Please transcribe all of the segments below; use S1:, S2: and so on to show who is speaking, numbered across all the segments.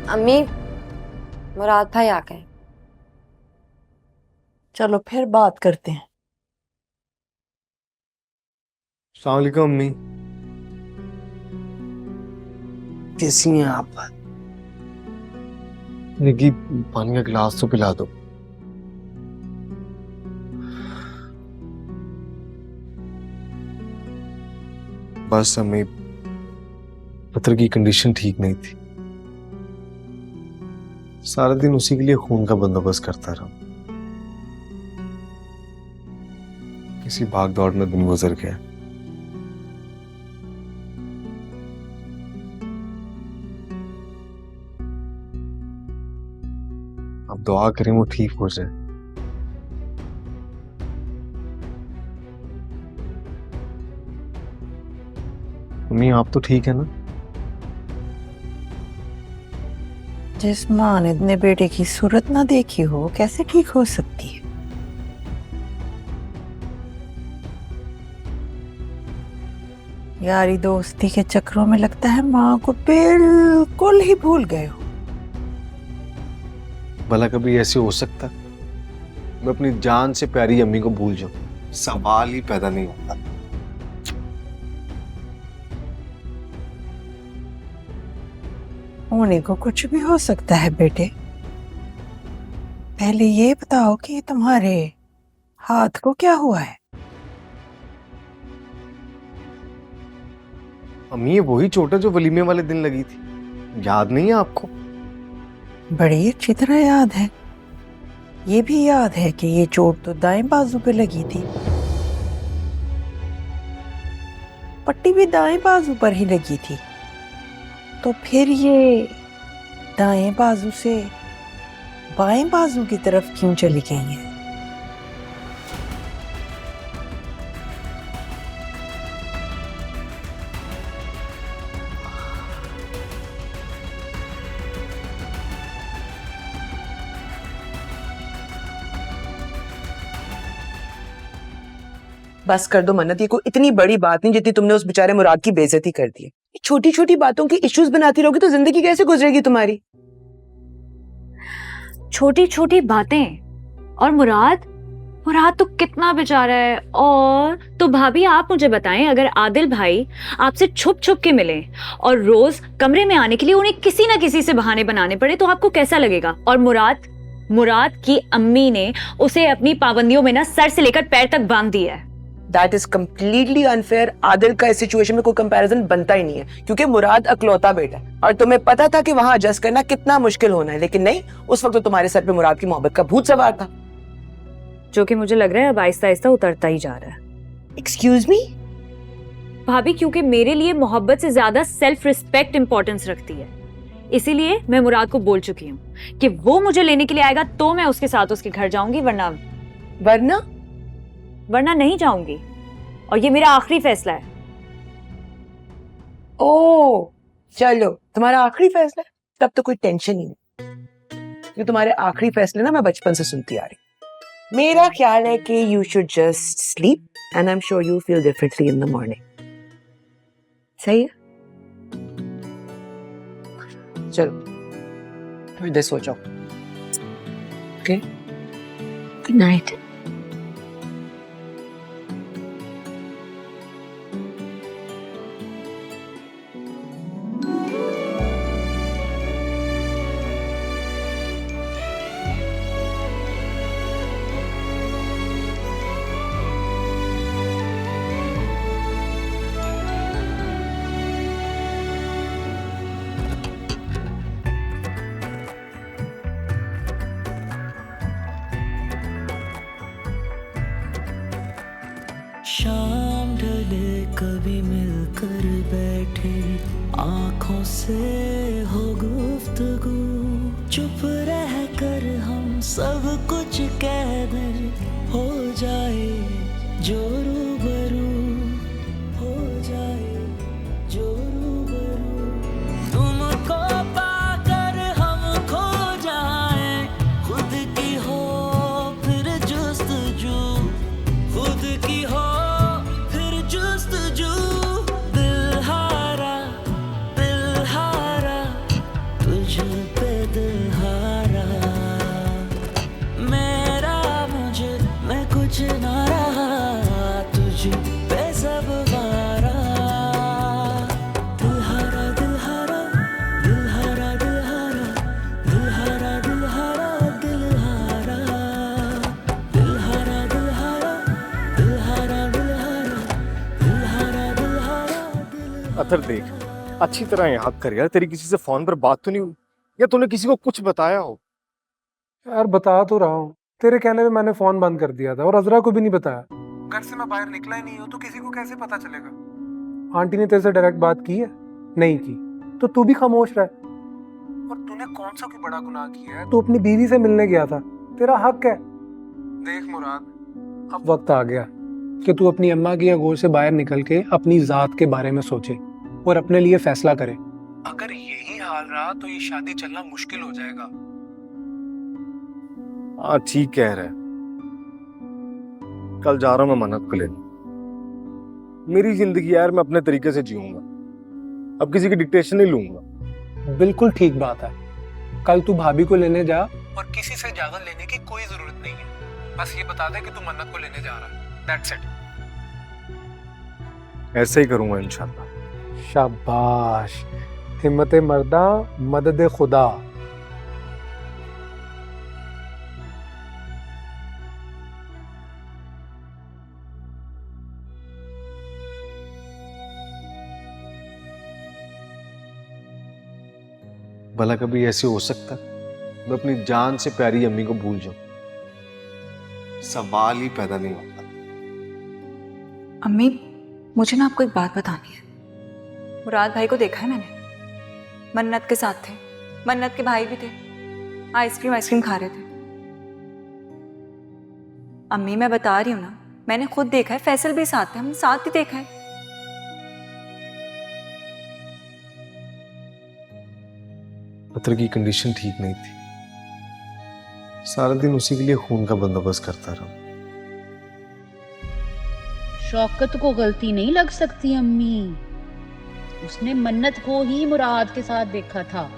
S1: अम्मी, मुराद भाई आ गए।
S2: चलो फिर बात करते हैं।
S3: अस्सलाम वालेकुम अम्मी।
S4: कैसी हैं आप?
S3: निकी, पानी का गिलास तो पिला दो। बस अम्मी, पत्थर की कंडीशन ठीक नहीं थी। सारा दिन उसी के लिए खून का बंदोबस्त करता रहा। इसी भाग दौड़ में दिन गुजर गया। अब दुआ करें वो ठीक हो जाए। अम्मी, आप तो ठीक है ना?
S2: जिस माँ ने अपने बेटे की सूरत ना देखी हो कैसे ठीक हो सकती है? यारी दोस्ती के चक्रों में लगता है माँ को बिल्कुल ही भूल गए हो।
S3: भला कभी ऐसे हो सकता मैं अपनी जान से प्यारी अम्मी को भूल जाऊं? सवाल ही पैदा नहीं होता।
S2: होने को कुछ भी हो सकता है बेटे। पहले ये बताओ कि तुम्हारे हाथ को क्या हुआ है?
S3: अम्मी, ये वही चोट है जो वलीमे वाले दिन लगी थी। याद नहीं है आपको?
S2: बड़ी अच्छी तरह याद है। ये भी याद है कि ये चोट तो दाएं बाजू पे लगी थी। पट्टी भी दाएं बाजू पर ही लगी थी। तो फिर ये दाएं बाजू से बाएं बाजू की तरफ क्यों चली गई है?
S4: बस कर दो मन्नत, ये कोई इतनी बड़ी बात नहीं जितनी तुमने उस बेचारे मुराद की बेइज्जती कर दी है। छोटी छोटी बातों की इश्यूज बनाती रहोगी तो जिंदगी कैसे गुजरेगी तुम्हारी?
S5: छोटी छोटी बातें। और मुराद मुराद तो कितना बेचारा है। और तो भाभी आप मुझे बताएं, अगर आदिल भाई आपसे छुप छुप के मिले और रोज कमरे में आने के लिए उन्हें किसी ना किसी से बहाने बनाने पड़े तो आपको कैसा लगेगा? और मुराद की अम्मी ने उसे अपनी पाबंदियों में ना सर से लेकर पैर तक बांध दिया है।
S4: That is completely unfair. Adil का इस सिचुएशन में कोई कंपैरिजन बनता ही नहीं है, क्योंकि मुराद अकलौता बेटा है और तुम्हें पता था कि वहां एडजस्ट करना कितना मुश्किल होना है, लेकिन नहीं, उस वक्त तो तुम्हारे सर पे मुराद की मोहब्बत का भूत सवार था,
S5: जो कि मुझे लग रहा है अब आहिस्ता आहिस्ता उतरता ही जा रहा है।
S4: एक्सक्यूज मी
S5: भाभी, क्योंकि मेरे लिए मोहब्बत से ज्यादा सेल्फ रिस्पेक्ट इंपॉर्टेंस रखती है, इसीलिए मैं मुराद को बोल चुकी हूँ कि वो मुझे लेने के लिए आएगा तो मैं उसके साथ उसके घर जाऊंगी, वरना नहीं जाऊंगी। और ये मेरा आखिरी फैसला है।
S4: ओ चलो, तुम्हारा आखिरी फैसला है, तब तो कोई टेंशन ही नहीं, क्योंकि तुम्हारे आखिरी फैसले ना मैं बचपन से सुनती आ रही। मेरा ख्याल है कि you should just sleep and I am sure you feel differently in the morning. सही है? चलो थोड़ी देर सो जाओ। Okay, good night.
S6: शाम ढले कभी मिलकर बैठे, आंखों से हो गुफ्तगू, चुप रह कर हम सब कुछ कह दें, हो जाए जो रूबरू, हो जाए जो रूबरू। तुमको पाकर हम खो जाए, खुद की हो फिर जुस्तजू, खुद की हो फिर जुस्तजू। दिल हारा तुझ पे तुझ पे सब वारा, दिलहारा दिलहारा दिलहारा दिलहारा दिलहारा दिलहारा दिलहारा दिलहारा दिलहारा दिलहारा दिलहारा दिलहारा दिलहारा।
S3: अतर देख, अच्छी तरह याद कर यार, तेरी किसी से फोन पर बात तो नहीं हुई या तूने किसी को कुछ बताया हो?
S7: यार बता तो रहा हूँ, तेरे कहने पे मैंने फोन बंद कर दिया था और अजरा को भी नहीं बताया। घर से मैं बाहर निकला ही नहीं हूँ तो किसी को कैसे पता चलेगा? आंटी ने तेरे से डायरेक्ट बात की है? नहीं की, तो तू भी खामोश रह। और तूने कौन सा कोई बड़ा गुनाह किया है? तू अपनी बीवी से मिलने गया था, तेरा हक है। देख मुराद, अब वक्त आ गया कि तू अपनी अम्मा की आगोश से बाहर निकल के अपनी जात के बारे में सोचे और अपने लिए फैसला करे। अगर यही हाल रहा तो ये शादी चलना मुश्किल हो जाएगा।
S3: हाँ ठीक कह रहा है, कल जा रहा हूं मैं मन्नत को लेने। मेरी जिंदगी यार, मैं अपने तरीके से जीऊंगा, अब किसी की डिक्टेशन नहीं लूंगा।
S7: बिल्कुल ठीक बात है। कल तू भाभी को लेने जा और किसी से इजाजत लेने की कोई जरूरत नहीं है। बस ये बता दे कि तू मन्नत को लेने जा रहा है, दैट्स इट।
S3: ऐसे ही करूंगा इंशाल्लाह।
S7: शाबाश, हिम्मत मर्दा मदद खुदा।
S3: भला कभी ऐसे हो सकता मैं अपनी जान से प्यारी अम्मी को भूल जाऊं? सवाल ही पैदा नहीं होता।
S8: अम्मी, मुझे ना आपको एक बात बतानी है। मुराद भाई को देखा है मैंने, मन्नत के साथ थे, मन्नत के भाई भी थे, आइसक्रीम खा रहे थे। अम्मी मैं बता रही हूँ ना, मैंने खुद देखा है, फैसल भी साथ थे, हमने साथ ही देखा है।
S3: पत्र की कंडीशन ठीक नहीं थी, सारा दिन उसी के लिए खून का बंदोबस्त करता रहा।
S9: शौकत को गलती नहीं लग सकती अम्मी, उसने मन्नत को ही मुराद के साथ देखा था।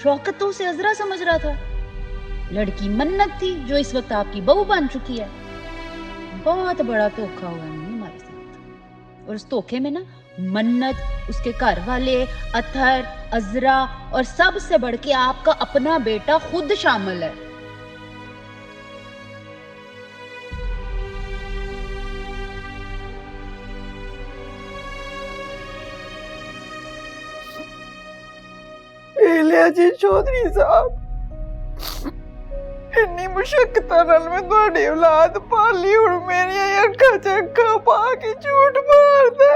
S9: शौकत तो उसे अजरा समझ रहा था, लड़की मन्नत थी जो इस वक्त आपकी बहू बन चुकी है। बहुत बड़ा धोखा हुआ अम्मी हमारे साथ, और उस धोखे में ना मन्नत, उसके घर वाले, अथर, अजरा और सबसे बढ़ के आपका अपना बेटा खुद शामिल है।
S2: जी चौधरी साहब, इन्नी मुशक्कतां नाल मैं तुहाडी औलाद पाली, हुण मेरियां अक्खां च अक्खां पा के झूठ मारदा।